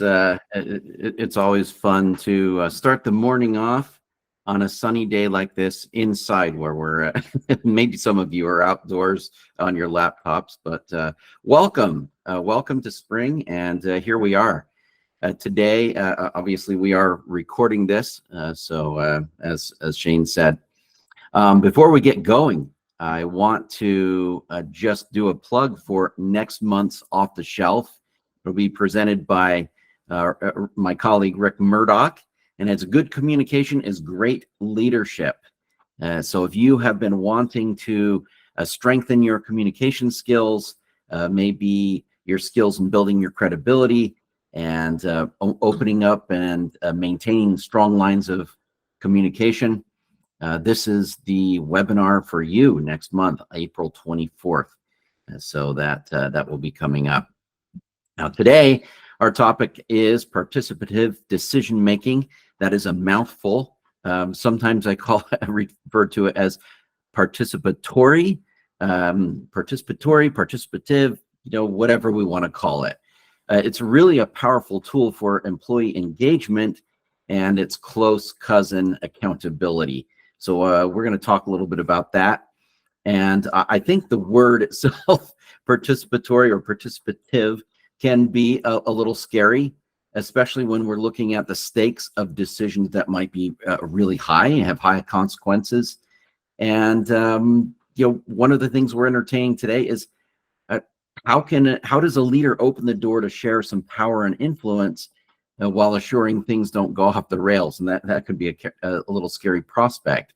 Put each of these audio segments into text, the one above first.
It's always fun to start the morning off on a sunny day like this inside where we're maybe some of you are outdoors on your laptops, but welcome to spring, and here we are. Today, obviously, we are recording this, so as Shane said, before we get going, I want to just do a plug for next month's Off the Shelf. It'll be presented by my colleague Rick Murdoch, and it's good communication is great leadership. So if you have been wanting to strengthen your communication skills, maybe your skills in building your credibility and opening up and maintaining strong lines of communication, this is the webinar for you next month, April 24th. So that will be coming up. Now, today, our topic is participative decision making. That is a mouthful. Sometimes I refer to it as participatory, participative, whatever we want to call it. It's really a powerful tool for employee engagement and its close cousin, accountability. So we're going to talk a little bit about that. And I think the word itself, participatory or participative, can be a little scary, especially when we're looking at the stakes of decisions that might be really high and have high consequences. And one of the things we're entertaining today is how does a leader open the door to share some power and influence while assuring things don't go off the rails? And that could be a little scary prospect.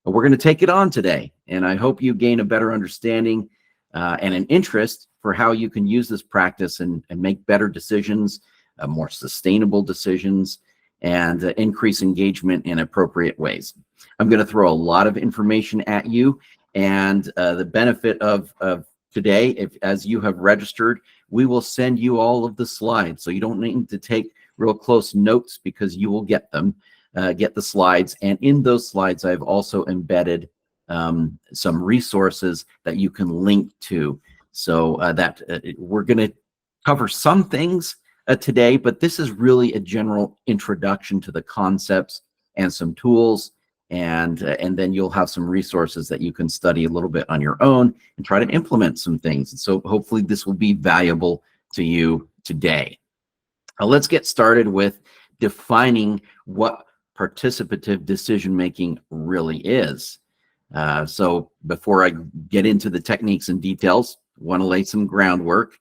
But we're going to take it on today, and I hope you gain a better understanding and an interest for how you can use this practice and make better decisions, more sustainable decisions, and increase engagement in appropriate ways. I'm going to throw a lot of information at you, and the benefit of today, as you have registered, we will send you all of the slides, so you don't need to take real close notes because you will get them, get the slides, and in those slides I've also embedded some resources that you can link to, so that we're going to cover some things today, but this is really a general introduction to the concepts and some tools, and then you'll have some resources that you can study a little bit on your own and try to implement some things. So hopefully this will be valuable to you today. Let's get started with defining what participative decision-making really is. So before I get into the techniques and details, I want to lay some groundwork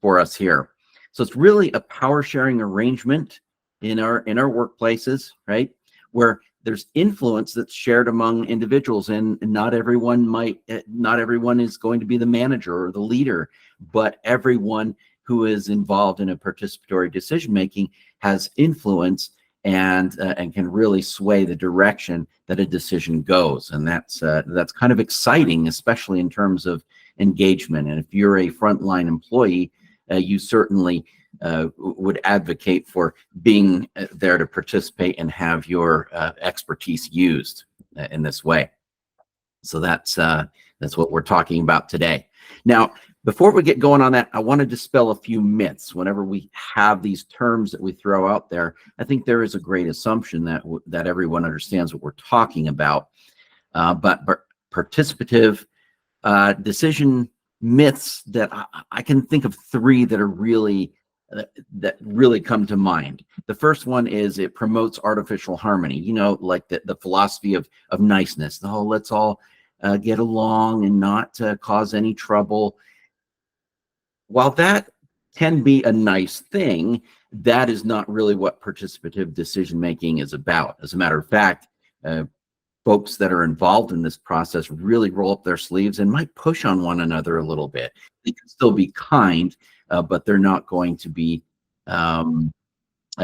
for us here. So it's really a power sharing arrangement in our workplaces, right? Where there's influence that's shared among individuals, and not everyone is going to be the manager or the leader, but everyone who is involved in a participatory decision making has influence and can really sway the direction that a decision goes, and that's kind of exciting, especially in terms of engagement. And if you're a frontline employee, you certainly would advocate for being there to participate and have your expertise used in this way. So that's what we're talking about today. Now, before we get going on that, I want to dispel a few myths. Whenever we have these terms that we throw out there, I think there is a great assumption that everyone understands what we're talking about. But participative decision myths, that I can think of three that really come to mind. The first one is it promotes artificial harmony. Like the philosophy of niceness. Oh, let's all get along and not cause any trouble. While that can be a nice thing, that is not really what participative decision-making is about. As a matter of fact, folks that are involved in this process really roll up their sleeves and might push on one another a little bit. They can still be kind, but they're not going to be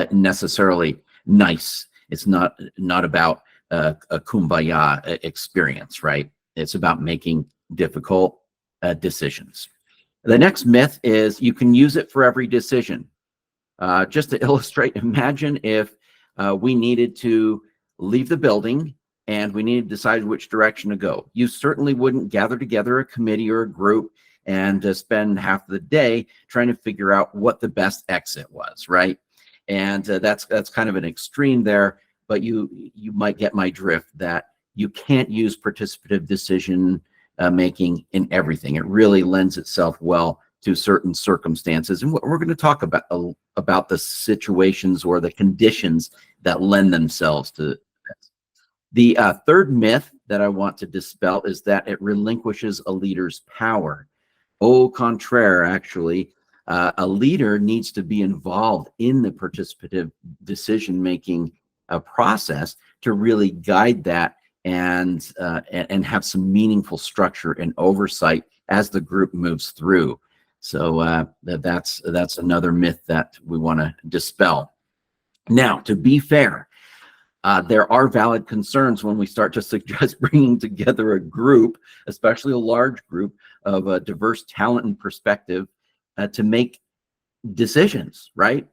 necessarily nice. It's not about a kumbaya experience, right? It's about making difficult decisions. The next myth is you can use it for every decision. Just to illustrate, imagine if we needed to leave the building and we needed to decide which direction to go. You certainly wouldn't gather together a committee or a group and spend half the day trying to figure out what the best exit was, right? And that's kind of an extreme there, but you might get my drift that you can't use participative decision making in everything. It really lends itself well to certain circumstances, and we're going to talk about the situations or the conditions that lend themselves to this. The third myth that I want to dispel is that it relinquishes a leader's power. Au contraire, actually, a leader needs to be involved in the participative decision-making process to really guide that and have some meaningful structure and oversight as the group moves through. So that's another myth that we want to dispel. Now, to be fair, there are valid concerns when we start to suggest bringing together a group, especially a large group of diverse talent and perspective to make decisions, right?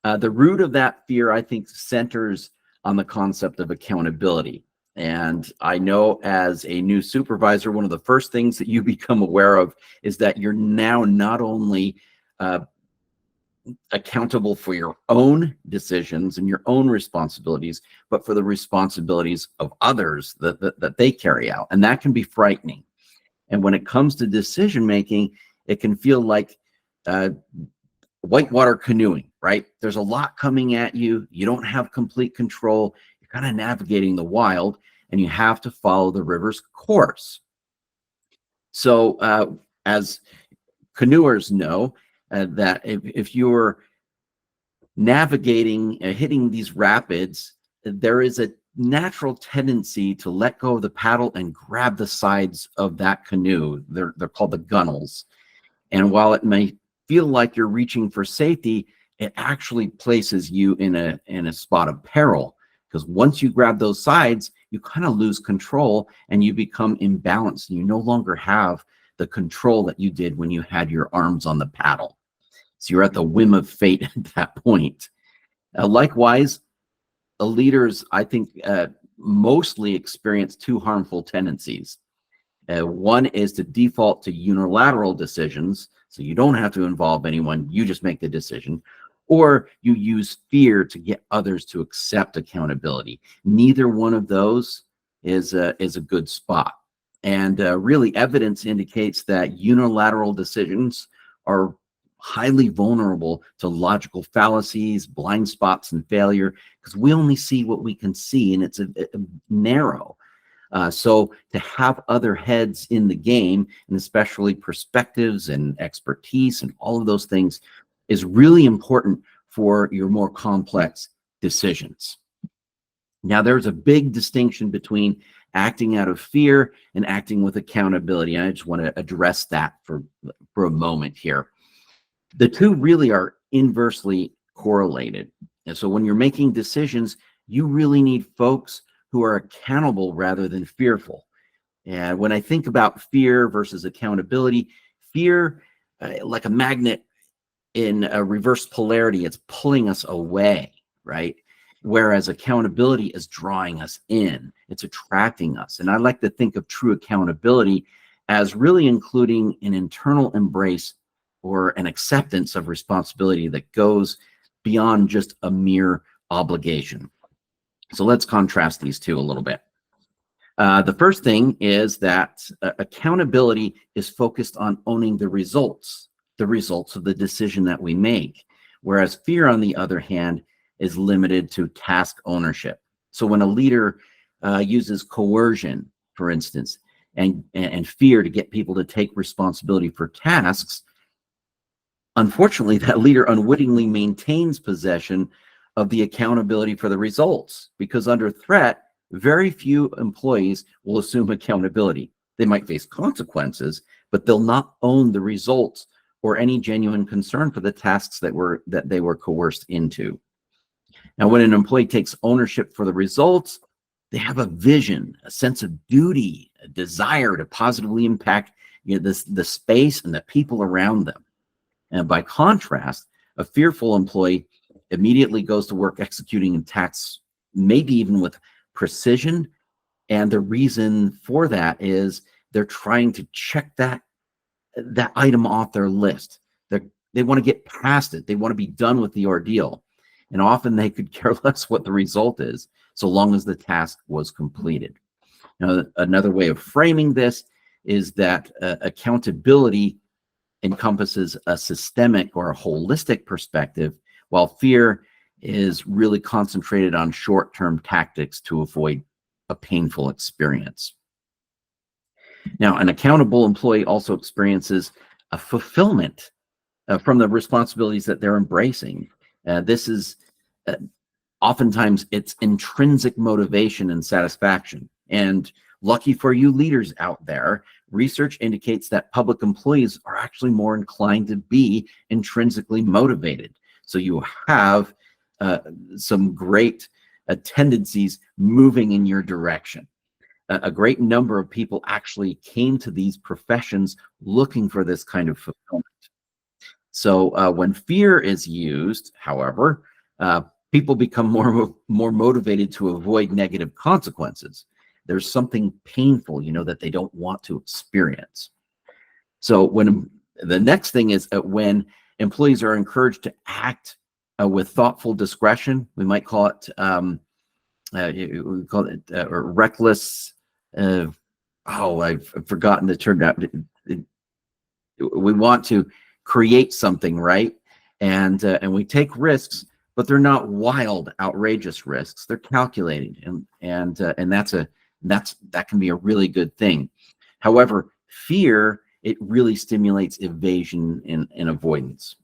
The root of that fear, I think, centers on the concept of accountability. And I know as a new supervisor, one of the first things that you become aware of is that you're now not only accountable for your own decisions and your own responsibilities, but for the responsibilities of others that they carry out. And that can be frightening. And when it comes to decision making, it can feel like whitewater canoeing, right? There's a lot coming at you. You don't have complete control. You're kind of navigating the wild, and you have to follow the river's course. So as canoers know, that if you're navigating, hitting these rapids, there is a natural tendency to let go of the paddle and grab the sides of that canoe. They're called the gunnels. And while it may feel like you're reaching for safety, it actually places you in a spot of peril, because once you grab those sides, you kind of lose control and you become imbalanced. You no longer have the control that you did when you had your arms on the paddle. So you're at the whim of fate at that point. Likewise, leaders, I think, mostly experience two harmful tendencies. One is to default to unilateral decisions, so you don't have to involve anyone, you just make the decision. Or you use fear to get others to accept accountability. Neither one of those is a good spot. And really, evidence indicates that unilateral decisions are highly vulnerable to logical fallacies, blind spots, and failure, because we only see what we can see, and it's a narrow. So to have other heads in the game, and especially perspectives and expertise and all of those things, is really important for your more complex decisions. Now, there's a big distinction between acting out of fear and acting with accountability. And I just want to address that for a moment here. The two really are inversely correlated. And so when you're making decisions, you really need folks who are accountable rather than fearful. And when I think about fear versus accountability, fear, like a magnet in a reverse polarity, it's pulling us away, right? Whereas accountability is drawing us in, it's attracting us. And I like to think of true accountability as really including an internal embrace or an acceptance of responsibility that goes beyond just a mere obligation. So let's contrast these two a little bit. The first thing is that accountability is focused on owning the results of the decision that we make, whereas fear, on the other hand, is limited to task ownership. So when a leader uses coercion, for instance, and fear to get people to take responsibility for tasks, unfortunately, that leader unwittingly maintains possession of the accountability for the results, because under threat, very few employees will assume accountability. They might face consequences, but they'll not own the results or any genuine concern for the tasks that they were coerced into. Now, when an employee takes ownership for the results, they have a vision, a sense of duty, a desire to positively impact the space and the people around them. And by contrast, a fearful employee immediately goes to work executing tasks, maybe even with precision. And the reason for that is they're trying to check that that item off their list. They want to get past it. They want to be done with the ordeal. And often they could care less what the result is, so long as the task was completed. Now, another way of framing this is that accountability encompasses a systemic or a holistic perspective, while fear is really concentrated on short-term tactics to avoid a painful experience. Now, an accountable employee also experiences a fulfillment from the responsibilities that they're embracing. This is oftentimes it's intrinsic motivation and satisfaction. And lucky for you leaders out there, research indicates that public employees are actually more inclined to be intrinsically motivated. So you have some great tendencies moving in your direction. A great number of people actually came to these professions looking for this kind of fulfillment. So when fear is used, however, people become more motivated to avoid negative consequences. There's something painful, that they don't want to experience. So when the next thing is when employees are encouraged to act with thoughtful discretion, we might call it or reckless. I've forgotten the term now. We want to create something, right? And we take risks, but they're not wild, outrageous risks. They're calculated, and that can be a really good thing. However, fear, it really stimulates evasion and avoidance.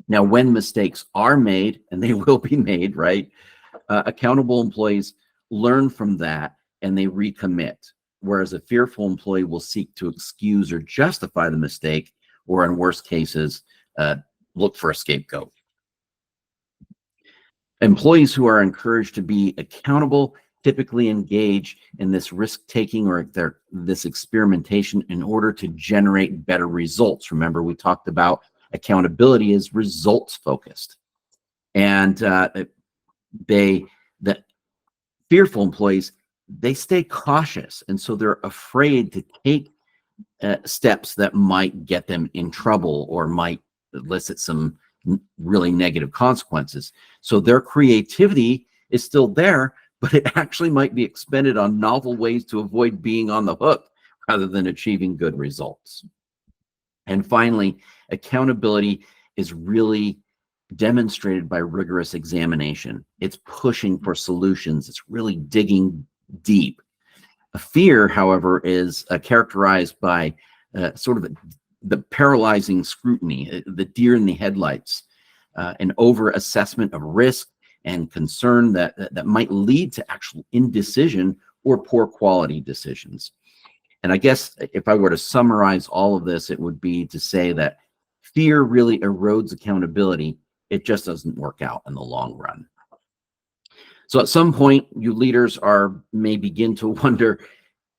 Now, when mistakes are made, and they will be made, right? Accountable employees learn from that and they recommit, whereas a fearful employee will seek to excuse or justify the mistake, or in worst cases, look for a scapegoat. Employees who are encouraged to be accountable typically engage in this risk-taking or this experimentation in order to generate better results. Remember, we talked about accountability is results-focused. And the fearful employees, they stay cautious, and so they're afraid to take steps that might get them in trouble or might elicit some really negative consequences. So their creativity is still there, but it actually might be expended on novel ways to avoid being on the hook rather than achieving good results. And finally, accountability is really demonstrated by rigorous examination. It's pushing for solutions. It's really digging deep. A fear, however, is characterized by sort of the paralyzing scrutiny, the deer in the headlights, an over-assessment of risk and concern that might lead to actual indecision or poor quality decisions. And I guess if I were to summarize all of this, it would be to say that fear really erodes accountability. It just doesn't work out in the long run. So at some point, you leaders may begin to wonder,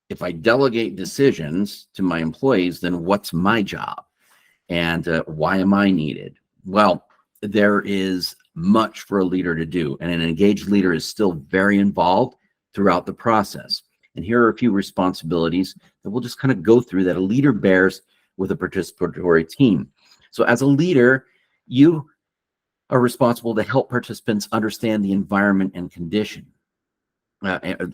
if I delegate decisions to my employees, then what's my job? And why am I needed? Well, there is much for a leader to do, and an engaged leader is still very involved throughout the process. And here are a few responsibilities that we'll just kind of go through that a leader bears with a participatory team. So as a leader, you are responsible to help participants understand the environment and condition,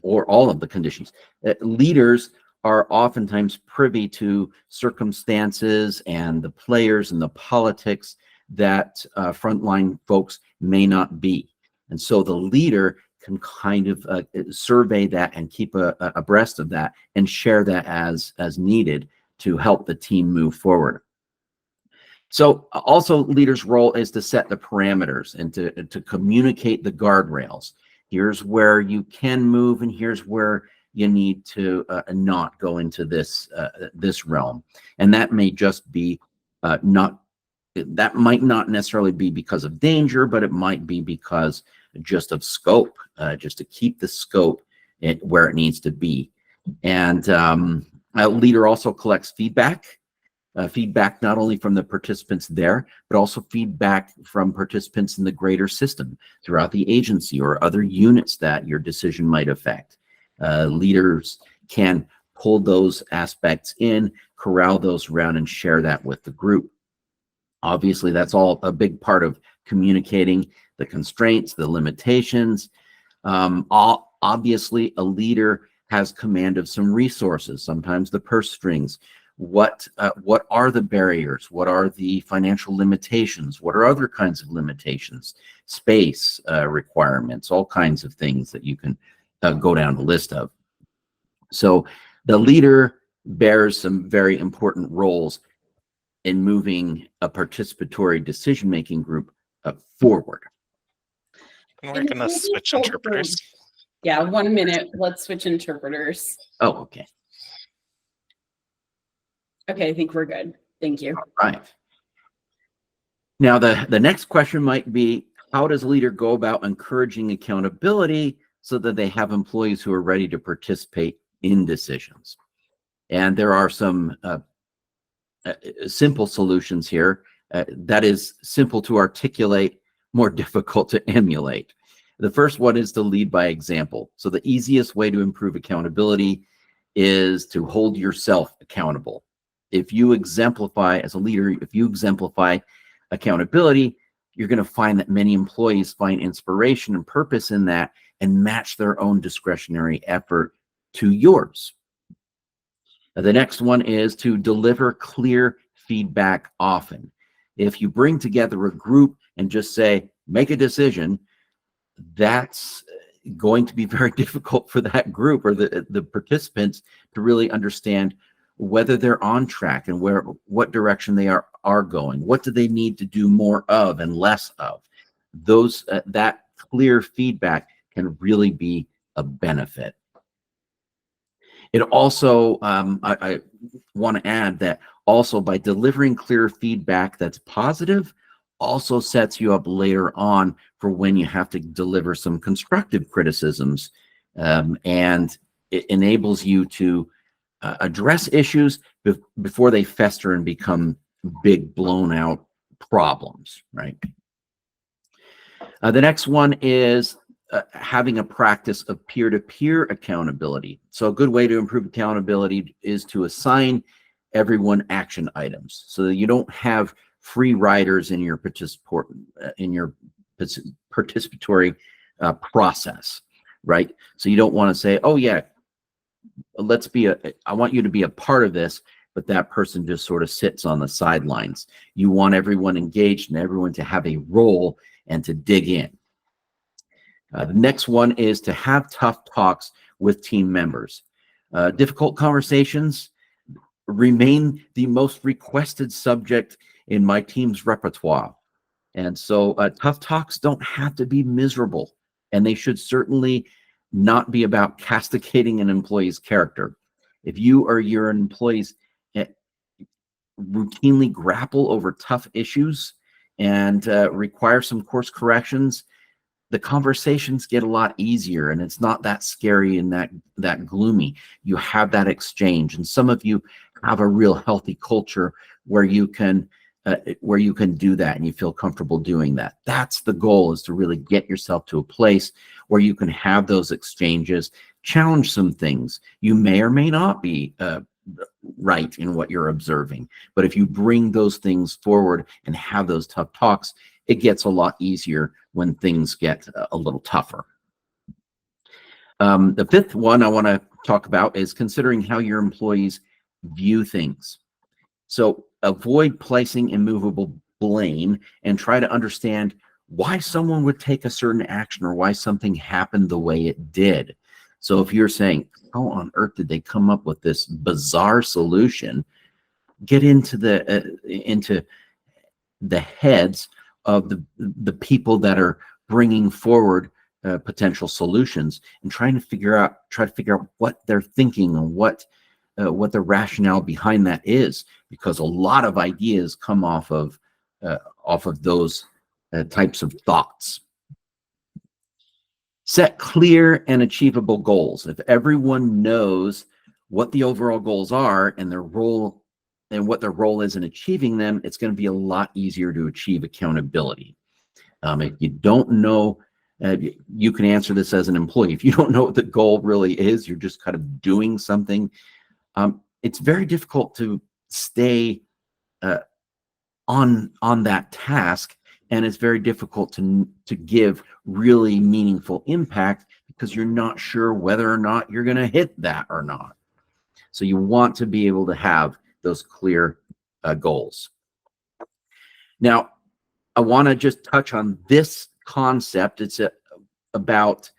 or all of the conditions. Leaders are oftentimes privy to circumstances and the players and the politics that frontline folks may not be. And so the leader can kind of survey that and keep abreast of that and share that as needed to help the team move forward. So also leaders' role is to set the parameters and to communicate the guardrails. Here's where you can move, and here's where you need to not go into this realm. And that may just be that might not necessarily be because of danger, but it might be because just of scope, just to keep the scope where it needs to be. And a leader also collects feedback not only from the participants there, but also feedback from participants in the greater system throughout the agency or other units that your decision might affect. Leaders can pull those aspects in, corral those around and share that with the group. Obviously, that's all a big part of communicating the constraints, the limitations. Obviously, a leader has command of some resources, sometimes the purse strings. What are the barriers? What are the financial limitations? What are other kinds of limitations? Space requirements, all kinds of things that you can go down the list of. So the leader bears some very important roles in moving a participatory decision-making group forward. And we're going to switch interpreters. Yeah, 1 minute. Let's switch interpreters. Oh, okay. Okay, I think we're good. Thank you. All right. Now, the next question might be, how does a leader go about encouraging accountability so that they have employees who are ready to participate in decisions? And there are some simple solutions here. That is simple to articulate, more difficult to emulate. The first one is to lead by example. So the easiest way to improve accountability is to hold yourself accountable. If you exemplify as a leader, if you exemplify accountability, you're going to find that many employees find inspiration and purpose in that and match their own discretionary effort to yours. The next one is to deliver clear feedback often. If you bring together a group and just say, make a decision, that's going to be very difficult for that group or the participants to really understand whether they're on track and what direction they are going. What do they need to do more of and less of? Those that clear feedback can really be a benefit. It also, I want to add that also by delivering clear feedback that's positive, also sets you up later on for when you have to deliver some constructive criticisms, and it enables you to address issues before they fester and become big blown out problems, right? The next one is having a practice of peer-to-peer accountability. So a good way to improve accountability is to assign everyone action items so that you don't have free riders in your participatory process, right? So you don't want to say, oh yeah, I want you to be a part of this, but that person just sort of sits on the sidelines. You want everyone engaged and everyone to have a role and to dig in. The next one is to have tough talks with team members. Difficult conversations remain the most requested subject in my team's repertoire. And so tough talks don't have to be miserable, and they should certainly not be about castigating an employee's character. If you or your employees routinely grapple over tough issues and require some course corrections, the conversations get a lot easier and it's not that scary and that gloomy. You have that exchange, and some of you have a real healthy culture where you can do that and you feel comfortable doing that. That's the goal, is to really get yourself to a place where you can have those exchanges, challenge some things. You may or may not be right in what you're observing, but if you bring those things forward and have those tough talks, it gets a lot easier when things get a little tougher. The fifth one I want to talk about is considering how your employees view things. So avoid placing immovable blame and try to understand why someone would take a certain action or why something happened the way it did. So if you're saying, how on earth did they come up with this bizarre solution? Get into the heads of the people that are bringing forward potential solutions and try to figure out what they're thinking and what the rationale behind that is, because a lot of ideas come off of those types of thoughts. Set clear and achievable goals. If everyone knows what the overall goals are and their role and what their role is in achieving them, it's going to be a lot easier to achieve accountability. If you don't know, you can answer this as an employee. If you don't know what the goal really is, you're just kind of doing something. It's very difficult to stay on that task, and it's very difficult to give really meaningful impact because you're not sure whether or not you're going to hit that or not. So you want to be able to have those clear goals. Now, I want to just touch on this concept. It's about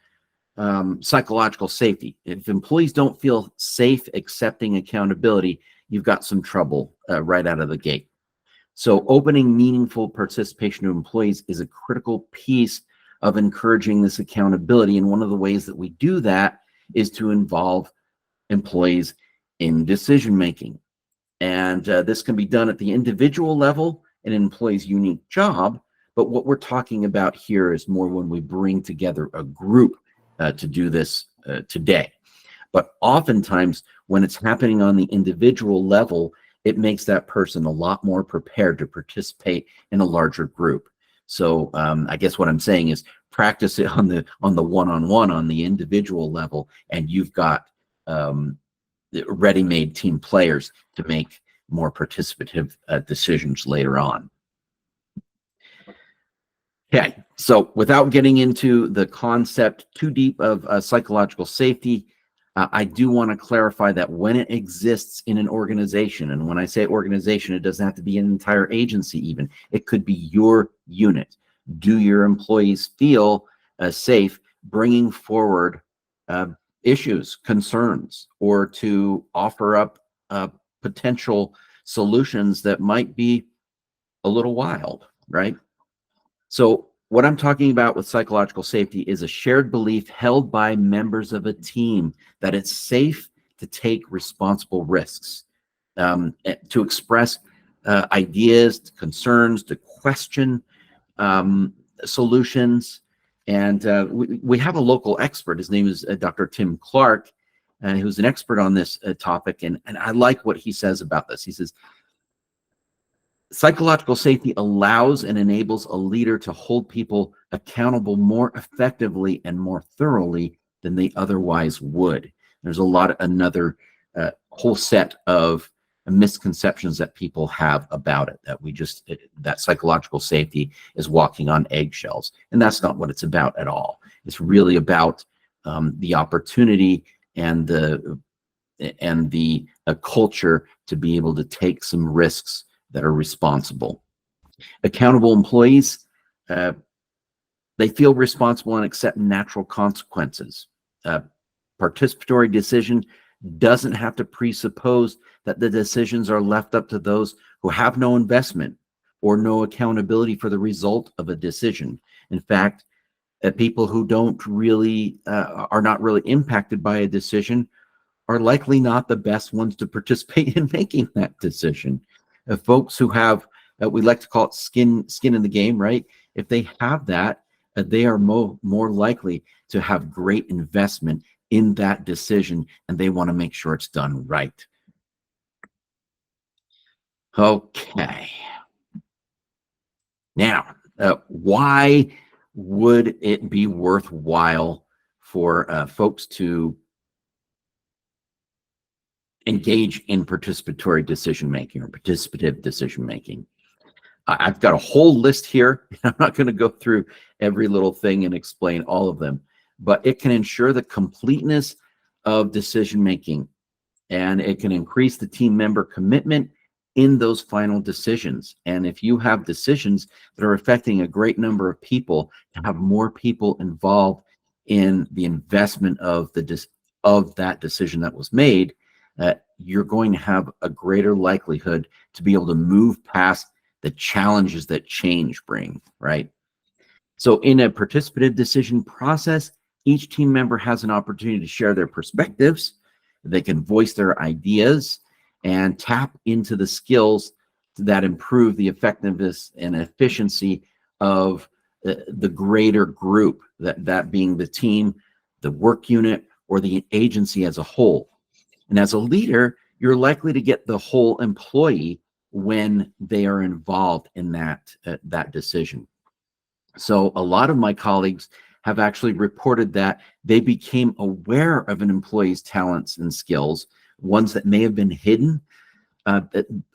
psychological safety. If employees don't feel safe accepting accountability, you've got some trouble right out of the gate. So opening meaningful participation to employees is a critical piece of encouraging this accountability. And one of the ways that we do that is to involve employees in decision making. And this can be done at the individual level, an employee's unique job. But what we're talking about here is more when we bring together a group to do this today. But oftentimes when it's happening on the individual level, it makes that person a lot more prepared to participate in a larger group. So I guess what I'm saying is practice it on the one-on-one on the individual level, and you've got ready-made team players to make more participative decisions later on. Okay, so without getting into the concept too deep of psychological safety, I do want to clarify that when it exists in an organization, and when I say organization, it doesn't have to be an entire agency even. It could be your unit. Do your employees feel safe bringing forward issues, concerns, or to offer up potential solutions that might be a little wild, right? So what I'm talking about with psychological safety is a shared belief held by members of a team that it's safe to take responsible risks, to express ideas, concerns, to question solutions. And we have a local expert. His name is Dr. Tim Clark, who's an expert on this topic. And I like what he says about this. He says, psychological safety allows and enables a leader to hold people accountable more effectively and more thoroughly than they otherwise would. There's another whole set of misconceptions that people have about it, that psychological safety is walking on eggshells. And that's not what it's about at all. It's really about the opportunity and the culture to be able to take some risks that are responsible. Accountable employees, they feel responsible and accept natural consequences. Participatory decision doesn't have to presuppose that the decisions are left up to those who have no investment or no accountability for the result of a decision. In fact, people who don't really are not really impacted by a decision are likely not the best ones to participate in making that decision. Folks who have, we like to call it skin in the game, right? If they have that, they are more likely to have great investment in that decision, and they want to make sure it's done right. Okay. Now, why would it be worthwhile for folks to engage in participatory decision-making or participative decision-making? I've got a whole list here. I'm not going to go through every little thing and explain all of them, but it can ensure the completeness of decision-making, and it can increase the team member commitment in those final decisions. And if you have decisions that are affecting a great number of people, to have more people involved in the investment of that decision that was made, you're going to have a greater likelihood to be able to move past the challenges that change bring, right? So in a participative decision process, each team member has an opportunity to share their perspectives. They can voice their ideas and tap into the skills that improve the effectiveness and efficiency of the greater group, that being the team, the work unit, or the agency as a whole. And as a leader, you're likely to get the whole employee when they are involved in that decision. So a lot of my colleagues have actually reported that they became aware of an employee's talents and skills, ones that may have been hidden,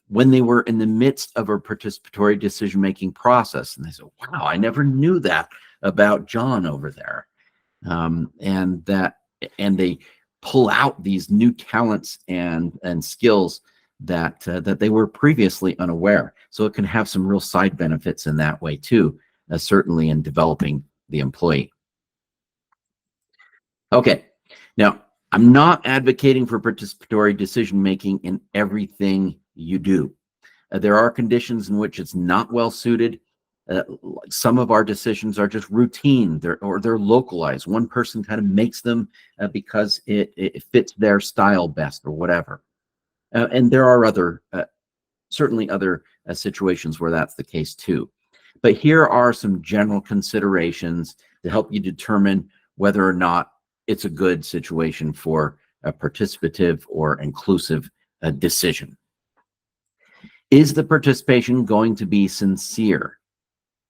when they were in the midst of a participatory decision-making process. And they said, wow, I never knew that about John over there. And they pull out these new talents and skills that they were previously unaware. So it can have some real side benefits in that way too, certainly in developing the employee. Okay, now I'm not advocating for participatory decision-making in everything you do. There are conditions in which it's not well suited. Some of our decisions are just routine, they're localized. One person kind of makes them because it fits their style best or whatever. And there are certainly other situations where that's the case too. But here are some general considerations to help you determine whether or not it's a good situation for a participative or inclusive decision. Is the participation going to be sincere?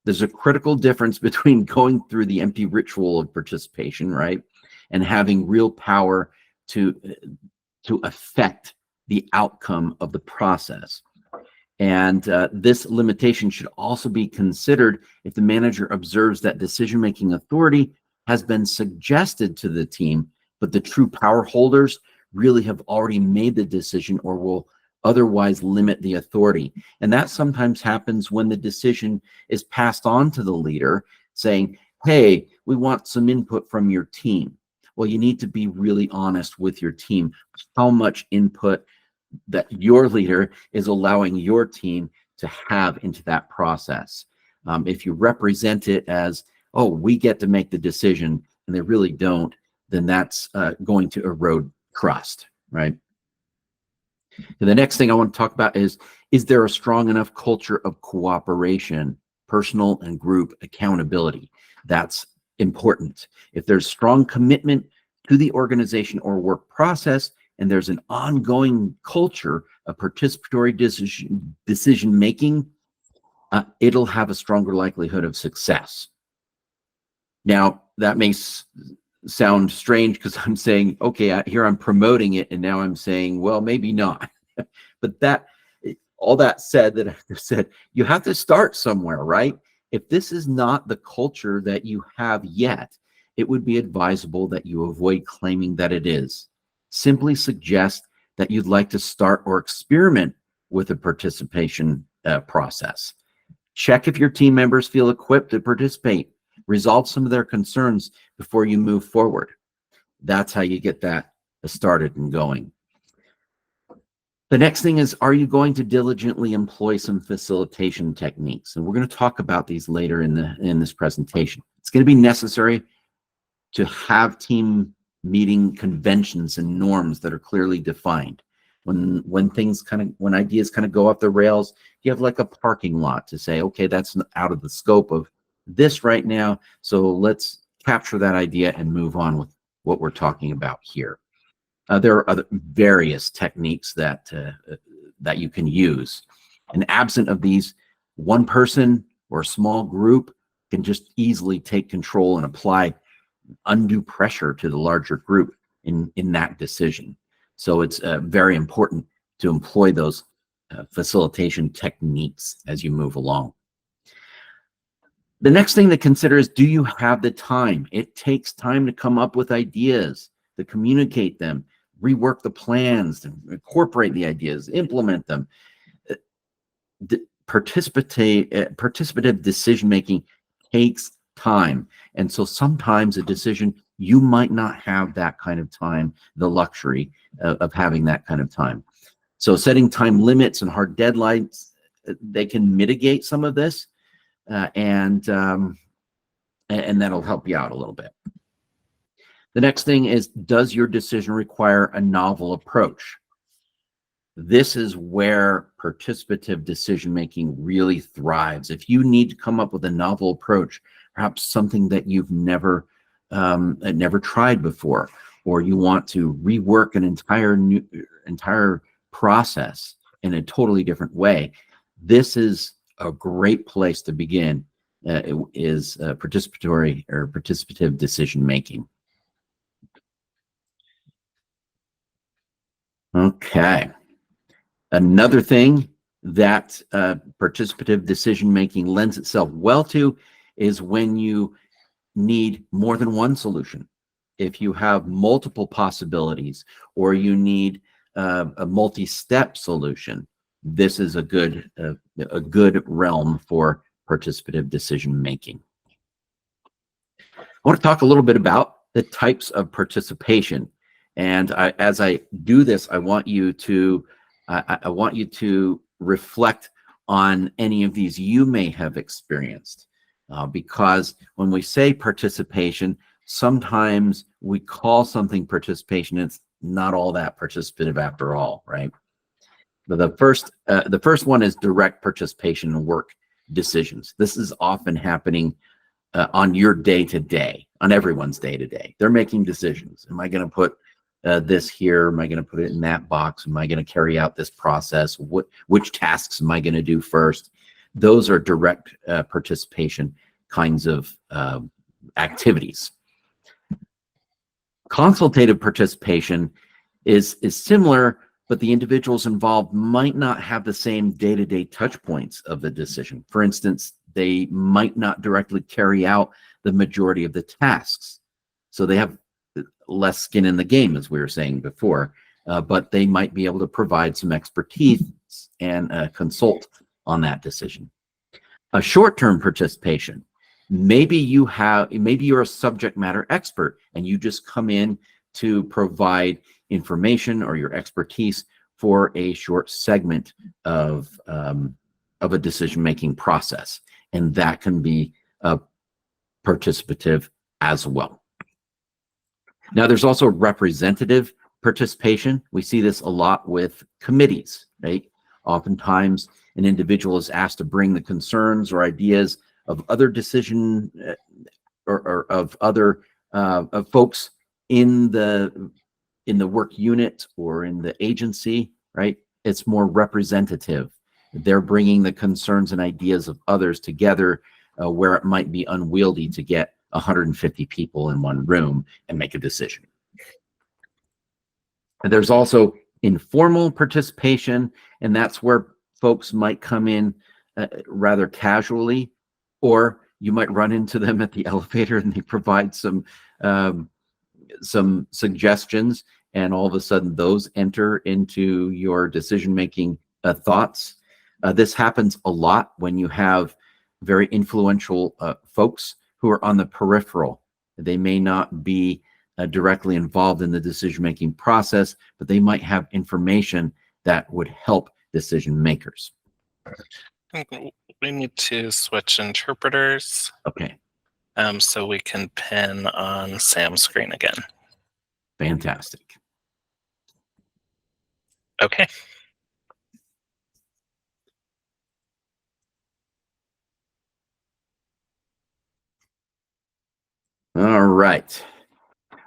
There's a critical difference between going through the empty ritual of participation, right, and having real power to affect the outcome of the process. And this limitation should also be considered if the manager observes that decision-making authority has been suggested to the team, but the true power holders really have already made the decision or will otherwise limit the authority. And that sometimes happens when the decision is passed on to the leader saying, hey, we want some input from your team. Well, you need to be really honest with your team, how much input that your leader is allowing your team to have into that process. If you represent it as, oh, we get to make the decision, and they really don't, then that's going to erode trust, right? And the next thing I want to talk about is there a strong enough culture of cooperation, personal and group accountability? That's important. If there's strong commitment to the organization or work process, and there's an ongoing culture of participatory decision making, it'll have a stronger likelihood of success. Now, that may sound strange because I'm saying, okay, here I'm promoting it, and now I'm saying, well, maybe not. But all that said, that I said, you have to start somewhere, right? If this is not the culture that you have yet, it would be advisable that you avoid claiming that it is. Simply suggest that you'd like to start or experiment with a participation process. Check if your team members feel equipped to participate. Resolve some of their concerns before you move forward. That's how you get that started and going. The next thing is, are you going to diligently employ some facilitation techniques? And we're going to talk about these later in this presentation. It's going to be necessary to have team meeting conventions and norms that are clearly defined. When ideas kind of go off the rails, you have like a parking lot to say, okay, that's out of the scope of this right now, so let's capture that idea and move on with what we're talking about here. There are other various techniques that you can use, and absent of these, one person or a small group can just easily take control and apply undue pressure to the larger group in that decision. So it's very important to employ those facilitation techniques as you move along. The next thing to consider is, do you have the time? It takes time to come up with ideas, to communicate them, rework the plans, to incorporate the ideas, implement them. Participative decision-making takes time. And so sometimes a decision, you might not have that kind of time, the luxury of having that kind of time. So setting time limits and hard deadlines, they can mitigate some of this, and that'll help you out a little bit. The next thing is, does your decision require a novel approach? This is where participative decision-making really thrives. If you need to come up with a novel approach, perhaps something that you've never tried before, or you want to rework an entire process in a totally different way, this is a great place to begin. Is participatory or participative decision-making. Okay. Another thing that participative decision-making lends itself well to is when you need more than one solution. If you have multiple possibilities or you need a multi-step solution, this is a good realm for participative decision-making. I want to talk a little bit about the types of participation. And as I do this, I want you to reflect on any of these you may have experienced. Because when we say participation, sometimes we call something participation. It's not all that participative after all, right? But the first one is direct participation in work decisions. This is often happening on your day-to-day, on everyone's day-to-day. They're making decisions. Am I going to put this here? Am I going to put it in that box? Am I going to carry out this process? Which tasks am I going to do first? Those are direct participation kinds of activities. Consultative participation is similar, but the individuals involved might not have the same day-to-day touch points of the decision. For instance, they might not directly carry out the majority of the tasks. So they have less skin in the game, as we were saying before, but they might be able to provide some expertise and consult on that decision. A short-term participation, maybe you're a subject matter expert and you just come in to provide information or your expertise for a short segment of a decision-making process, and that can be participative as well. Now, there's also representative participation. We see this a lot with committees, right? Oftentimes, an individual is asked to bring the concerns or ideas of other decision or of other of folks in the work unit or in the agency, right? It's more representative. They're bringing the concerns and ideas of others together where it might be unwieldy to get 150 people in one room and make a decision. And there's also informal participation, and that's where folks might come in rather casually, or you might run into them at the elevator and they provide some suggestions, and all of a sudden those enter into your decision-making thoughts. This happens a lot when you have very influential folks who are on the peripheral. They may not be directly involved in the decision-making process, but they might have information that would help decision makers. I think we need to switch interpreters. Okay. So we can pin on Sam's screen again. Fantastic. Okay. All right.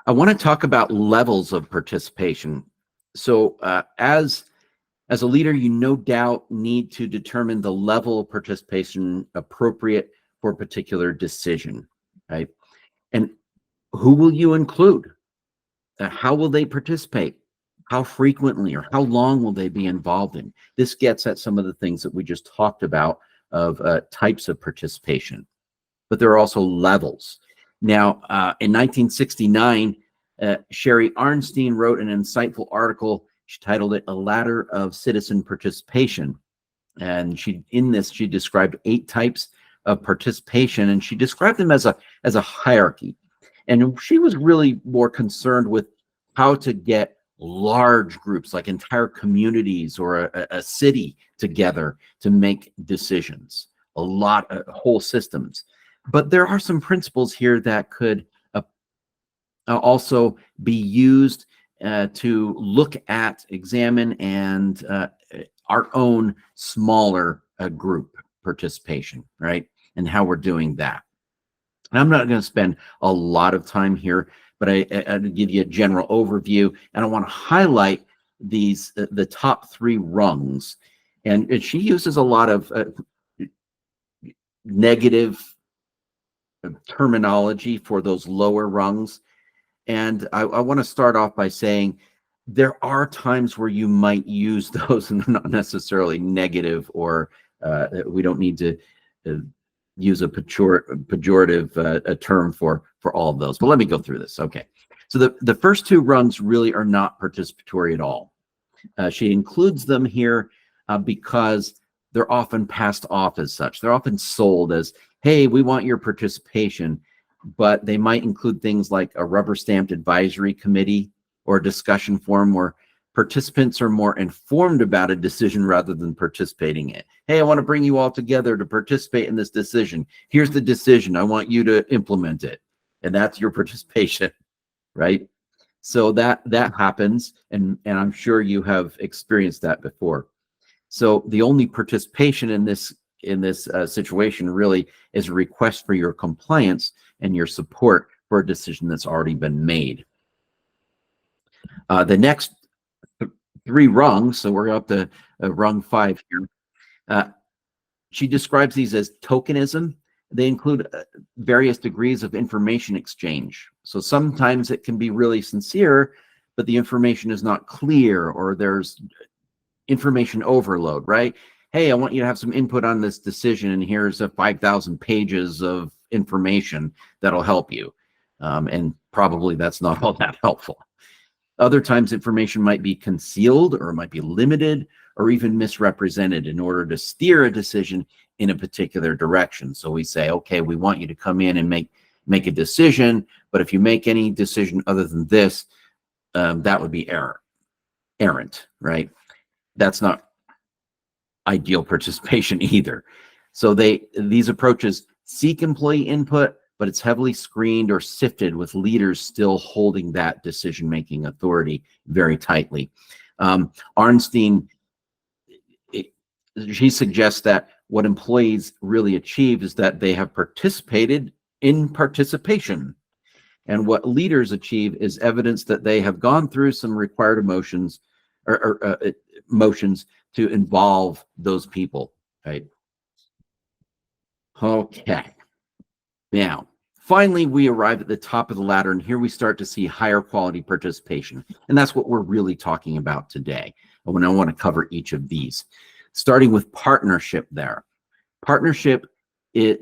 I want to talk about levels of participation. So as a leader, you no doubt need to determine the level of participation appropriate for a particular decision, right? And who will you include? How will they participate? How frequently or how long will they be involved in? This gets at some of the things that we just talked about of types of participation, but there are also levels. Now, in 1969, Sherry Arnstein wrote an insightful article. She titled it "A Ladder of Citizen Participation." And she described 8 types of participation, and she described them as a hierarchy. And she was really more concerned with how to get large groups, like entire communities or a city, together to make decisions, whole systems. But there are some principles here that could also be used to look at, examine, and our own smaller group participation, right? And how we're doing that. And I'm not going to spend a lot of time here, but I'll give you a general overview, and I want to highlight the top 3 rungs. And she uses a lot of negative terminology for those lower rungs. And I want to start off by saying there are times where you might use those, and they're not necessarily negative, or we don't need to use a pejorative a term for all of those. But let me go through this. Okay, so the first two rungs really are not participatory at all. She includes them here because they're often passed off as such. They're often sold as, hey, we want your participation, but they might include things like a rubber stamped advisory committee or a discussion forum where participants are more informed about a decision rather than participating in it. Hey, I want to bring you all together to participate in this decision. Here's the decision. I want you to implement it. And that's your participation, right? So that happens, and I'm sure you have experienced that before. So the only participation in this situation really is a request for your compliance and your support for a decision that's already been made. The next three rungs, so we're up to rung 5 here. She describes these as tokenism. They include various degrees of information exchange. So sometimes it can be really sincere, but the information is not clear, or there's information overload, right? Hey, I want you to have some input on this decision, and here's 5,000 pages of information that'll help you. And probably that's not all that helpful. Other times information might be concealed, or it might be limited, or even misrepresented in order to steer a decision in a particular direction. So we say, okay, we want you to come in and make a decision, but if you make any decision other than this, that would be errant, right? That's not ideal participation either. So these approaches seek employee input, but it's heavily screened or sifted with leaders still holding that decision-making authority very tightly. Arnstein, she suggests that what employees really achieve is that they have participated in participation. And what leaders achieve is evidence that they have gone through some required emotions or motions to involve those people, right? Okay. Now, finally, we arrive at the top of the ladder, and here we start to see higher quality participation. And that's what we're really talking about today. And I want to cover each of these, starting with partnership there. Partnership, in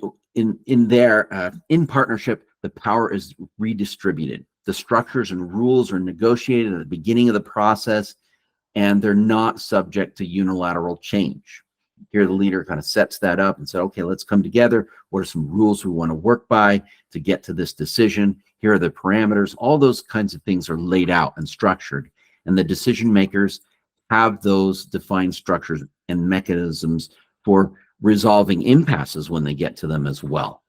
partnership, the power is redistributed. The structures and rules are negotiated at the beginning of the process, and they're not subject to unilateral change. Here, the leader kind of sets that up and said, okay, let's come together. What are some rules we want to work by to get to this decision? Here are the parameters. All those kinds of things are laid out and structured. And the decision makers have those defined structures and mechanisms for resolving impasses when they get to them as well.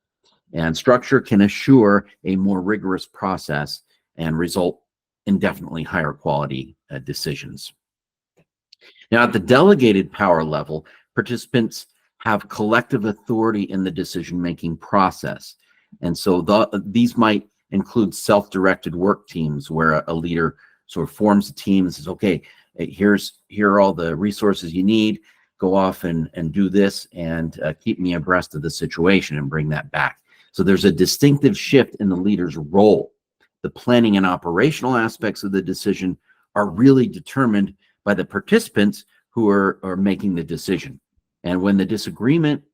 And structure can assure a more rigorous process and result in definitely higher quality decisions. Now, at the delegated power level, participants have collective authority in the decision-making process. And so these might include self-directed work teams where a leader sort of forms a team and says, okay, here are all the resources you need. Go off and do this, and keep me abreast of the situation and bring that back. So there's a distinctive shift in the leader's role. The planning and operational aspects of the decision are really determined by the participants who are making the decision. And when the disagreements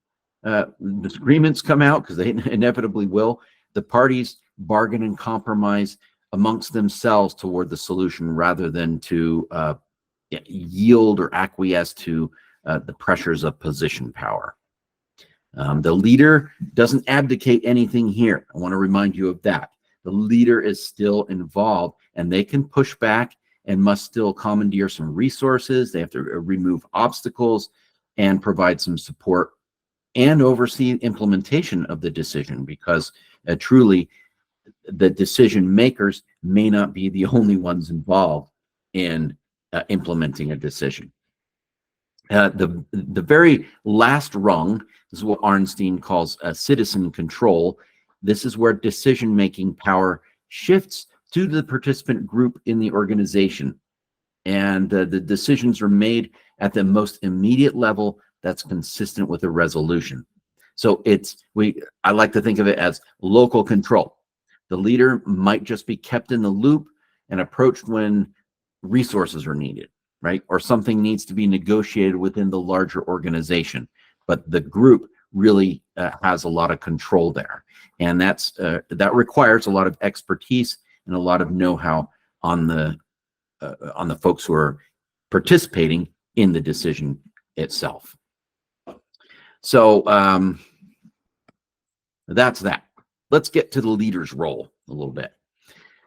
come out, because they inevitably will, the parties bargain and compromise amongst themselves toward the solution rather than to yield or acquiesce to the pressures of position power. The leader doesn't abdicate anything here. I want to remind you of that. The leader is still involved, and they can push back and must still commandeer some resources. They have to remove obstacles and provide some support and oversee implementation of the decision, because truly the decision makers may not be the only ones involved in implementing a decision. The very last rung is what Arnstein calls citizen control. This is where decision-making power shifts to the participant group in the organization. And the decisions are made at the most immediate level that's consistent with the resolution. So I like to think of it as local control. The leader might just be kept in the loop and approached when resources are needed, right? Or something needs to be negotiated within the larger organization, but the group really has a lot of control there. And that requires a lot of expertise and a lot of know-how on the folks who are participating in the decision itself. So that's that. Let's get to the leader's role a little bit.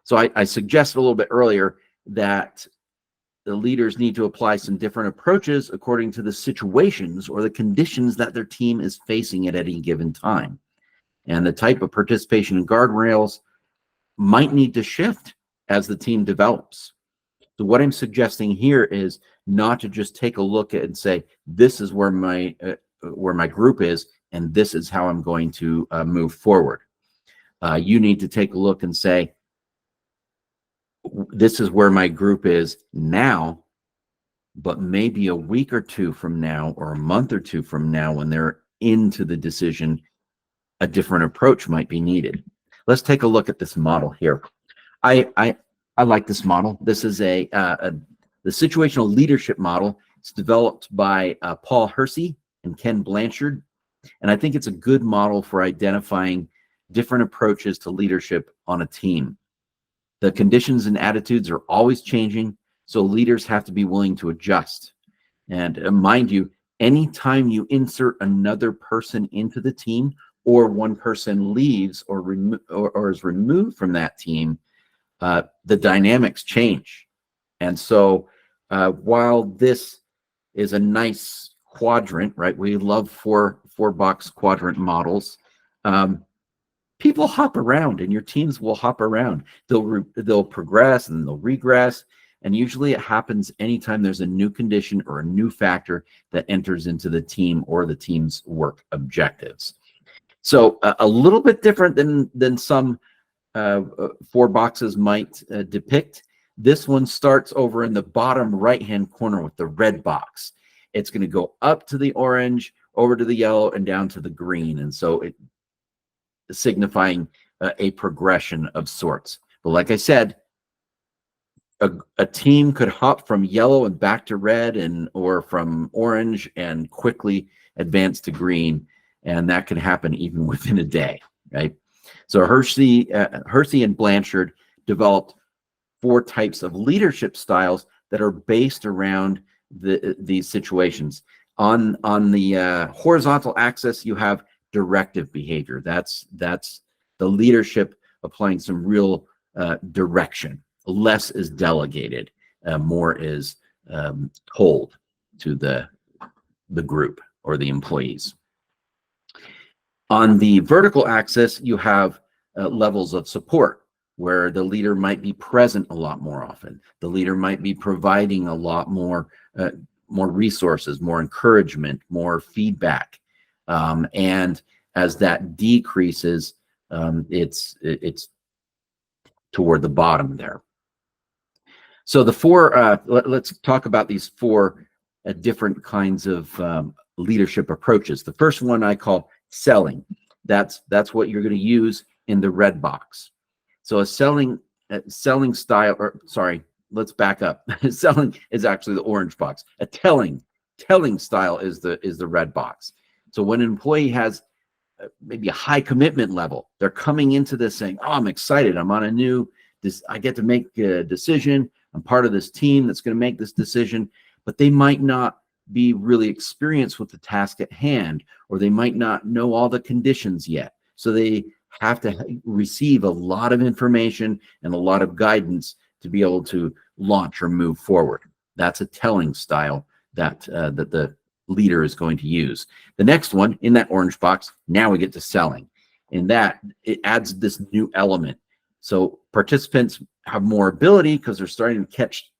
So I suggested a little bit earlier that the leaders need to apply some different approaches according to the situations or the conditions that their team is facing at any given time. And the type of participation and guardrails might need to shift as the team develops. So what I'm suggesting here is not to just take a look at and say, this is where my group is, and this is how I'm going to move forward. You need to take a look and say, this is where my group is now, but maybe a week or two from now or a month or two from now, when they're into the decision, a different approach might be needed. Let's take a look at this model here. I like this model. This is the situational leadership model. It's developed by Paul Hersey and Ken Blanchard. And I think it's a good model for identifying different approaches to leadership on a team. The conditions and attitudes are always changing, so leaders have to be willing to adjust. And mind you, anytime you insert another person into the team, or one person leaves or is removed from that team, the dynamics change. And so while this is a nice quadrant, right? We love four box quadrant models. People hop around, and your teams will hop around. They'll progress and they'll regress, and usually it happens anytime there's a new condition or a new factor that enters into the team or the team's work objectives. So a little bit different than some 4 boxes might depict. This one starts over in the bottom right-hand corner with the red box. It's going to go up to the orange, over to the yellow, and down to the green. And so it signifying a progression of sorts. But like I said, a team could hop from yellow and back to red, or from orange and quickly advance to green. And that can happen even within a day, right? So Hersey and Blanchard developed 4 types of leadership styles that are based around these situations. On the horizontal axis, you have directive behavior. That's the leadership applying some real direction. Less is delegated, more is told to the group or the employees. On the vertical axis, you have levels of support, where the leader might be present a lot more often. The leader might be providing a lot more resources, more encouragement, more feedback. And as that decreases, it's toward the bottom there. So the 4, let's talk about these 4 different kinds of leadership approaches. The first one I call selling. That's what you're going to use in the red box. So a selling style, or sorry, let's back up. Selling is actually the orange box. A telling style is the red box. So when an employee has maybe a high commitment level, they're coming into this saying, "Oh, I'm excited. I'm on I get to make a decision. I'm part of this team that's going to make this decision," but they might not be really experienced with the task at hand, or they might not know all the conditions yet. So they have to receive a lot of information and a lot of guidance to be able to launch or move forward. That's a telling style that the leader is going to use. The next one in that orange box, now we get to selling. In that, it adds this new element. So participants have more ability because they're starting to catch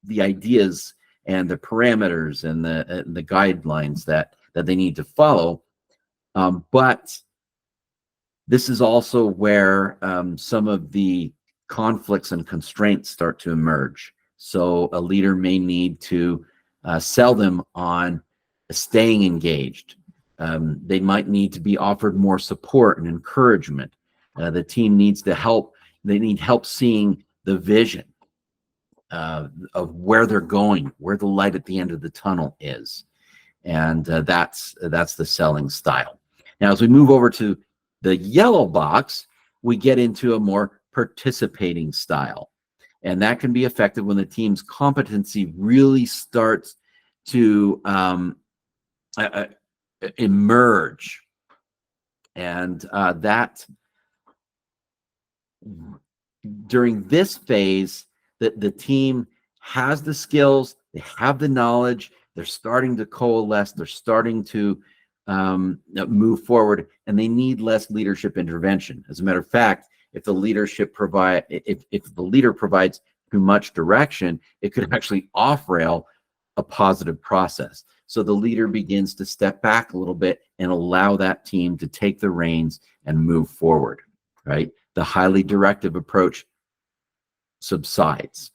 the ideas and the parameters and the guidelines that they need to follow. But this is also where some of the conflicts and constraints start to emerge. So a leader may need to sell them on staying engaged. They might need to be offered more support and encouragement. The team needs to help. They need help seeing the vision. of where they're going, where the light at the end of the tunnel is. And that's the selling style. Now, as we move over to the yellow box, we get into a more participating style. And that can be effective when the team's competency really starts to emerge. And that during this phase, the team has the skills, they have the knowledge, they're starting to coalesce, they're starting to move forward, and they need less leadership intervention. As a matter of fact, if the if the leader provides too much direction, it could actually off-rail a positive process. So the leader begins to step back a little bit and allow that team to take the reins and move forward, right? The highly directive approach subsides,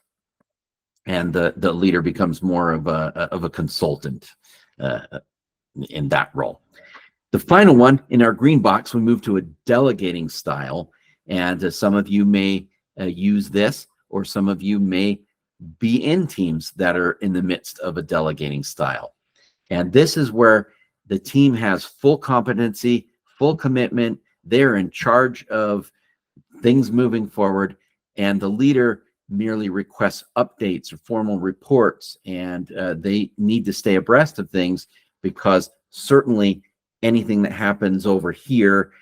and the leader becomes more of a consultant in that role. The final one in our green box, we move to a delegating style, and some of you may use this, or some of you may be in teams that are in the midst of a delegating style. And this is where the team has full competency, full commitment, they're in charge of things moving forward, and the leader merely requests updates or formal reports, and they need to stay abreast of things, because certainly anything that happens over here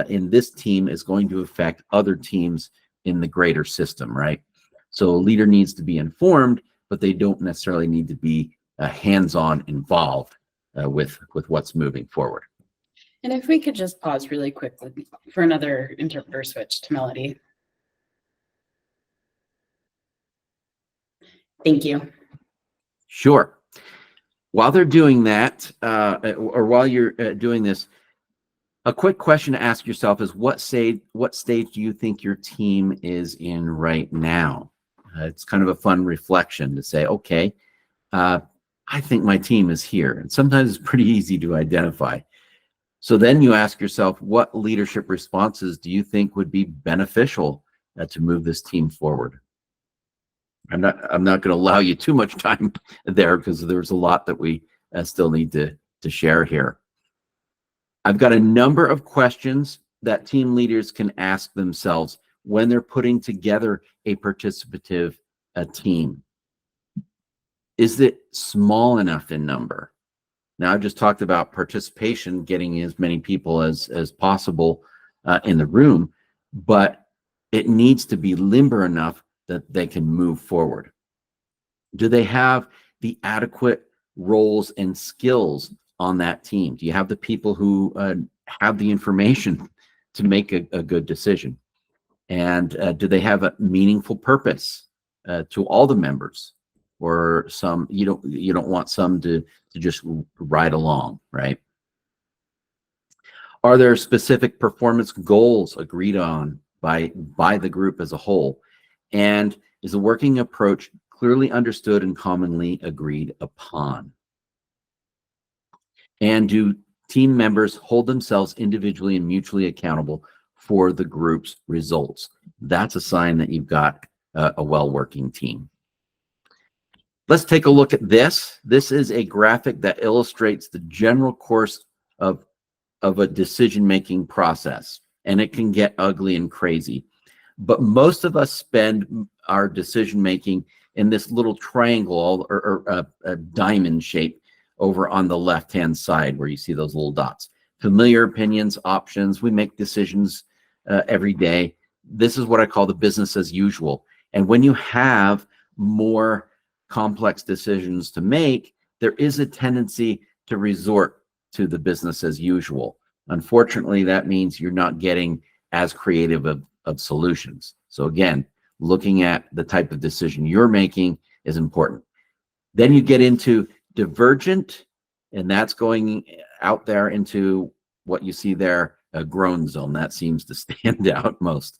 in this team is going to affect other teams in the greater system, right? So a leader needs to be informed, but they don't necessarily need to be hands-on involved with what's moving forward. And if we could just pause really quickly for another interpreter switch to Melody. Thank you. Sure. While they're doing that, or while you're doing this, a quick question to ask yourself is, what stage do you think your team is in right now? It's kind of a fun reflection to say, okay, I think my team is here. And sometimes it's pretty easy to identify. So then you ask yourself, what leadership responses do you think would be beneficial to move this team forward? I'm not going to allow you too much time there, because there's a lot that we still need to share here. I've got a number of questions that team leaders can ask themselves when they're putting together a participative team. Is it small enough in number? Now, I've just talked about participation, getting as many people as possible in the room, but it needs to be limber enough that they can move forward. Do they have the adequate roles and skills on that team? Do you have the people who have the information to make a good decision? And do they have a meaningful purpose to all the members? Or some you don't want some to just ride along, right? Are there specific performance goals agreed on by the group as a whole? And is the working approach clearly understood and commonly agreed upon? And do team members hold themselves individually and mutually accountable for the group's results? That's a sign that you've got a well-working team. Let's take a look at this. This is a graphic that illustrates the general course of a decision-making process, and it can get ugly and crazy. But most of us spend our decision-making in this little triangle or a diamond shape over on the left-hand side, where you see those little dots. Familiar opinions, options. We make decisions every day. This is what I call the business as usual. And when you have more complex decisions to make, there is a tendency to resort to the business as usual. Unfortunately, that means you're not getting as creative of solutions. So again, looking at the type of decision you're making is important. Then you get into divergent, and that's going out there into what you see there, a groan zone. That seems to stand out most.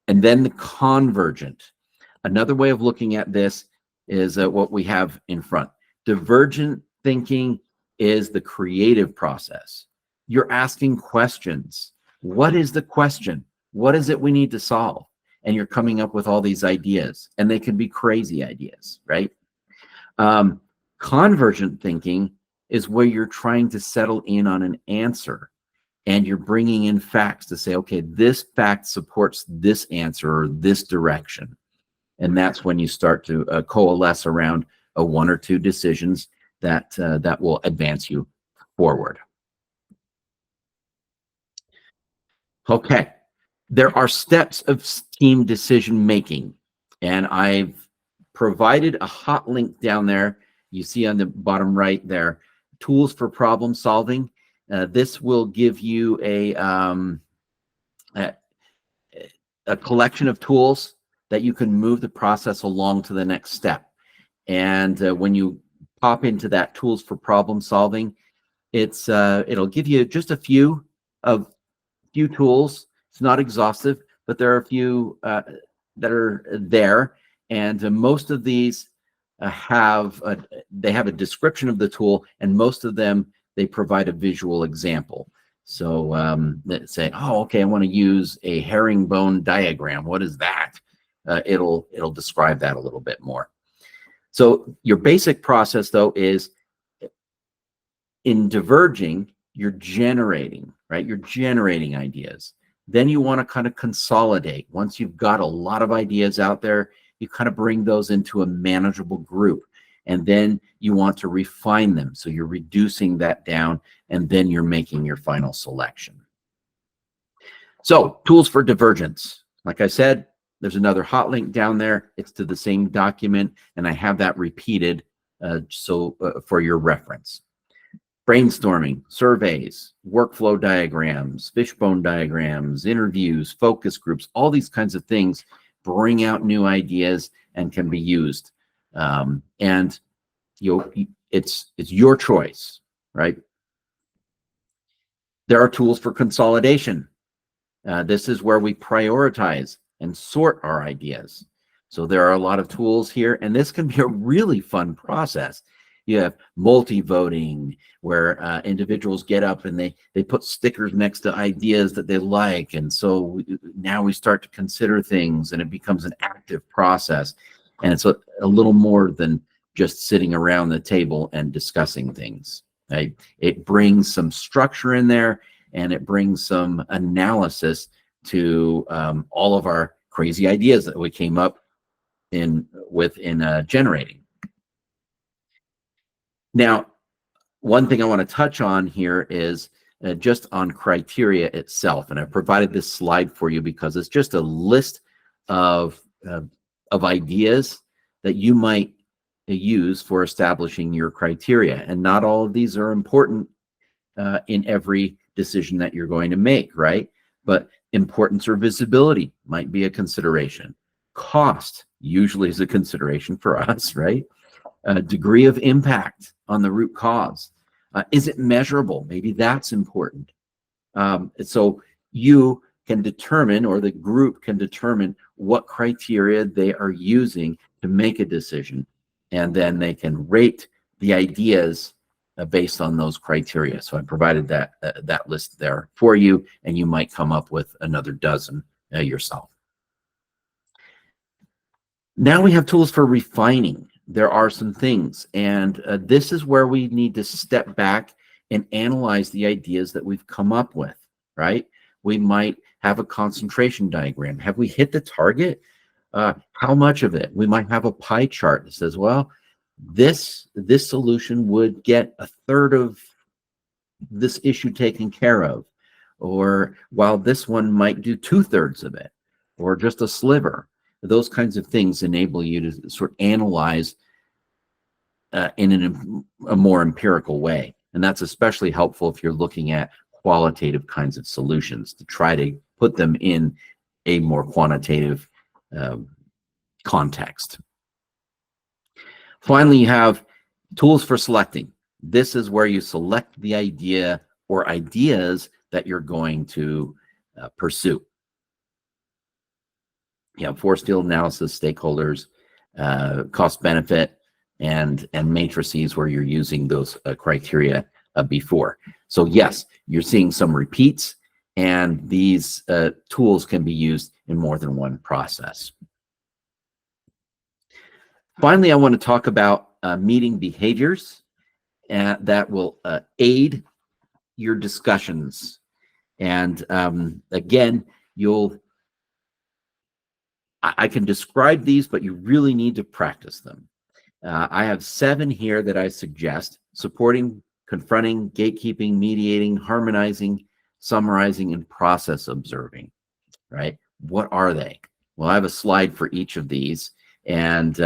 And then the convergent. Another way of looking at this is what we have in front. Divergent thinking is the creative process. You're asking questions. What is the question? What is it we need to solve? and you're coming up with all these ideas, and they can be crazy ideas, right? Convergent thinking is where you're trying to settle in on an answer, and you're bringing in facts to say, okay, this fact supports this answer or this direction. And that's when you start to coalesce around one or two decisions that that will advance you forward. Okay, there are steps of team decision making, and I've provided a hot link down there. You see on the bottom right there, tools for problem solving. This will give you a collection of tools that you can move the process along to the next step. And when you pop into that tools for problem solving, it'll give you just a few tools. It's not exhaustive, but there are a few that are there, and most of these they have a description of the tool, and most of them they provide a visual example. So let's say, oh, okay, I want to use a herringbone diagram. What is that? It'll describe that a little bit more. So your basic process, though, is in diverging, you're generating, right? You're generating ideas. Then you want to kind of consolidate. Once you've got a lot of ideas out there, you kind of bring those into a manageable group. And then you want to refine them. So you're reducing that down, and then you're making your final selection. So tools for divergence. Like I said, there's another hot link down there. It's to the same document, and I have that repeated for your reference. Brainstorming, surveys, workflow diagrams, fishbone diagrams, interviews, focus groups, all these kinds of things bring out new ideas and can be used. And it's your choice, right? There are tools for consolidation. This is where we prioritize and sort our ideas. So there are a lot of tools here, and this can be a really fun process. You have multi-voting, where individuals get up and they put stickers next to ideas that they like, and so now we start to consider things, and it becomes an active process. And it's a little more than just sitting around the table and discussing things, right? It brings some structure in there, and it brings some analysis to all of our crazy ideas that we came up with in generating. Now, one thing I want to touch on here is just on criteria itself, and I've provided this slide for you because it's just a list of ideas that you might use for establishing your criteria, and not all of these are important in every decision that you're going to make, right? But importance or visibility might be a consideration. Cost usually is a consideration for us, right? Degree of impact on the root cause. Is it measurable? Maybe that's important. So you can determine, or the group can determine, what criteria they are using to make a decision, and then they can rate the ideas based on those criteria. So I provided that list there for you, and you might come up with another dozen yourself. Now we have tools for refining. There are some things, and this is where we need to step back and analyze the ideas that we've come up with, right? We might have a concentration diagram. Have we hit the target? How much of it? We might have a pie chart that says, well, this solution would get a third of this issue taken care of, or while this one might do 2/3 of it, or just a sliver. Those kinds of things enable you to sort of analyze in a more empirical way. And that's especially helpful if you're looking at qualitative kinds of solutions, to try to put them in a more quantitative context. Finally, you have tools for selecting. This is where you select the idea or ideas that you're going to pursue. You have force field analysis, stakeholders, cost benefit, and matrices where you're using those criteria before. So yes, you're seeing some repeats, and these tools can be used in more than one process. Finally, I want to talk about meeting behaviors that will aid your discussions. And again, I can describe these, but you really need to practice them. I have 7 here that I suggest: supporting, confronting, gatekeeping, mediating, harmonizing, summarizing, and process observing, right? What are they? Well, I have a slide for each of these, and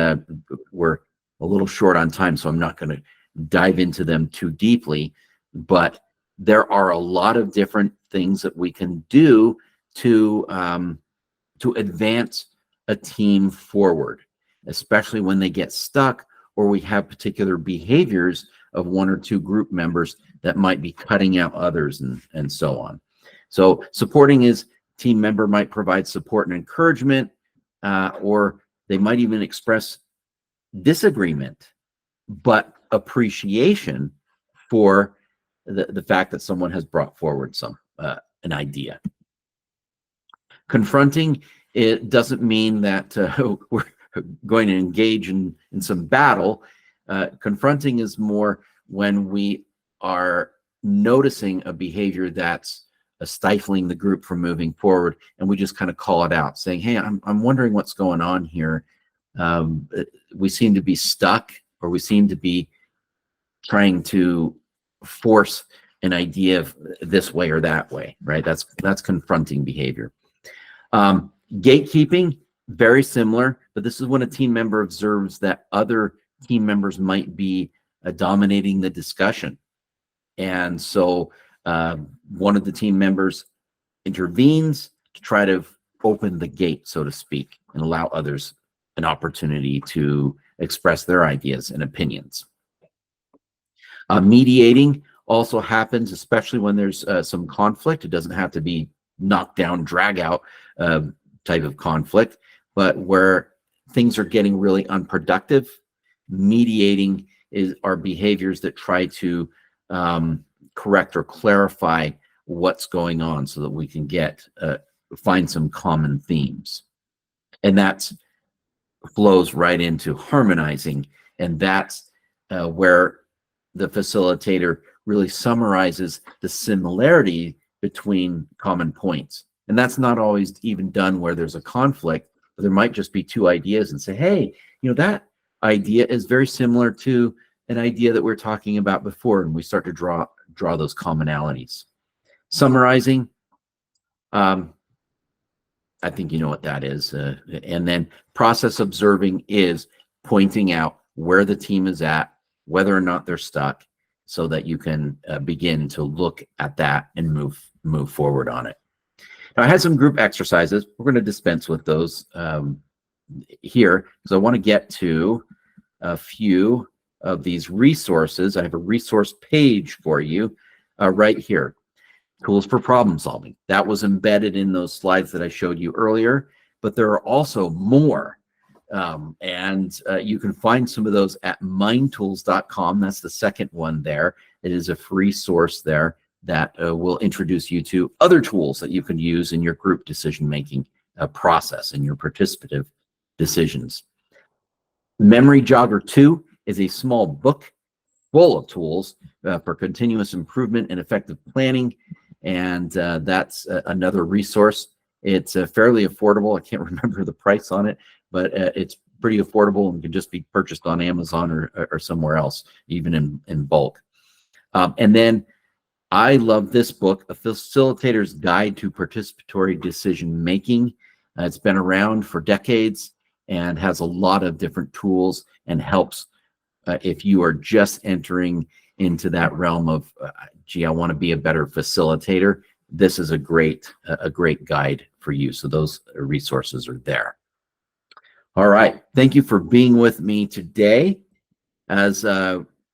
we're a little short on time, so I'm not going to dive into them too deeply, but there are a lot of different things that we can do to advance a team forward, especially when they get stuck or we have particular behaviors of 1 or 2 group members that might be cutting out others, and so on. So supporting is team member might provide support and encouragement, or they might even express disagreement, but appreciation for the fact that someone has brought forward an idea. Confronting, it doesn't mean that we're going to engage in some battle. Confronting is more when we are noticing a behavior that's stifling the group from moving forward, and we just kind of call it out, saying, hey, I'm wondering what's going on here. We seem to be stuck, or we seem to be trying to force an idea of this way or that way, right? That's confronting behavior. Gatekeeping, very similar, but this is when a team member observes that other team members might be dominating the discussion. And so one of the team members intervenes to try to open the gate, so to speak, and allow others an opportunity to express their ideas and opinions. Mediating also happens, especially when there's some conflict. It doesn't have to be knockdown, drag out type of conflict, but where things are getting really unproductive. Mediating are behaviors that try to correct or clarify what's going on so that we can find some common themes. And that flows right into harmonizing, and that's where the facilitator really summarizes the similarity between common points. And that's not always even done where there's a conflict, but there might just be 2 ideas and say, hey, that idea is very similar to an idea that we're talking about before, and we start to draw those commonalities. Summarizing, I think you know what that is. And then process observing is pointing out where the team is at, whether or not they're stuck, so that you can begin to look at that and move forward on it. Now, I had some group exercises. We're going to dispense with those here because I want to get to a few of these resources. I have a resource page for you right here. Tools for problem solving. That was embedded in those slides that I showed you earlier, but there are also more. And you can find some of those at mindtools.com. That's the second one there. It is a free source there that will introduce you to other tools that you can use in your group decision-making process and your participative decisions. Memory Jogger 2 is a small book full of tools for continuous improvement and effective planning. And that's another resource. It's fairly affordable. I can't remember the price on it, but it's pretty affordable and can just be purchased on Amazon or somewhere else, even in bulk. And then I love this book, A Facilitator's Guide to Participatory Decision Making. It's been around for decades and has a lot of different tools and helps if you are just entering into that realm of, gee, I want to be a better facilitator. This is a great guide for you. So those resources are there. All right. Thank you for being with me today. As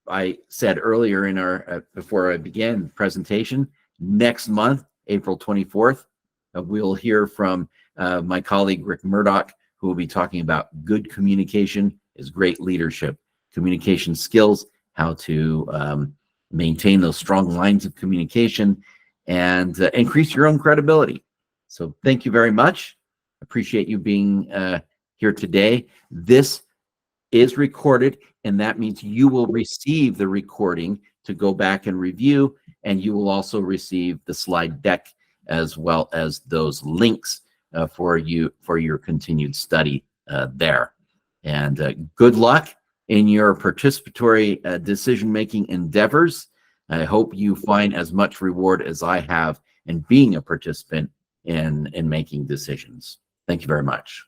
I said earlier in our before I began the presentation, next month, April 24th, we'll hear from my colleague Rick Murdoch, who will be talking about good communication is great leadership, communication skills, how to maintain those strong lines of communication, and increase your own credibility. So thank you very much. Appreciate you being here today. This is recorded, and that means you will receive the recording to go back and review, and you will also receive the slide deck as well as those links for your continued study there. And good luck in your participatory decision-making endeavors. I hope you find as much reward as I have in being a participant in making decisions. Thank you very much.